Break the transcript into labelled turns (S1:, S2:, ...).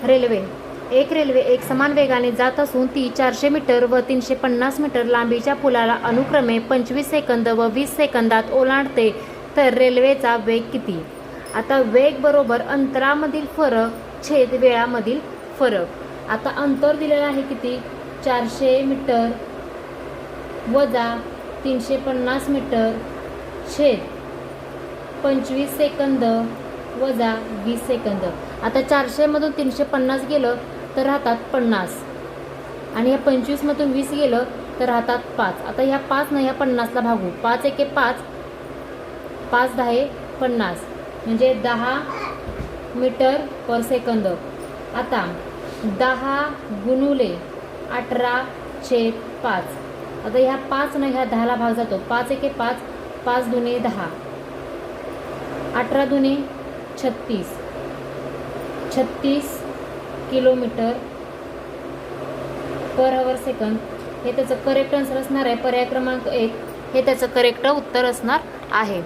S1: Railway railway एक समान वेगाने जात असून ती 400 मीटर व 350 मीटर लांबीच्या पुलाला अनुक्रमे 25 सेकंद व 20 सेकंदात ओलांडते, तर रेल्वेचा वेग किती? आता वेग बरोबर अंतरामधील फरक छेद वेळामधील फरक. आता अंतर दिलेलं आहे किती? 400 मीटर वजा 350 मीटर छेद 25 सेकंद वजा 20 सेकंद. आता 400 मधून 350 गेलं तर राहतात 50 आणि ह्या 25 मधून 20 गेलं तर राहतात 5. आता ह्या 5 न ह्या 50ला भागू. 5 एके 5, 5 10 50 म्हणजे 10 मीटर पर सेकंद. आता 10 गुणुले 18/5. आता ह्या 5 न ह्या 10ला भाग जातो. 5 एके 5, 5 दुने 10, 18 दुने 36, 36 किलोमीटर पर आवर सेकंद. हे त्याचं करेक्ट आन्सर असणार आहे. पर्याय क्रमांक 1 हे त्याचं करेक्ट उत्तर असणार आहे.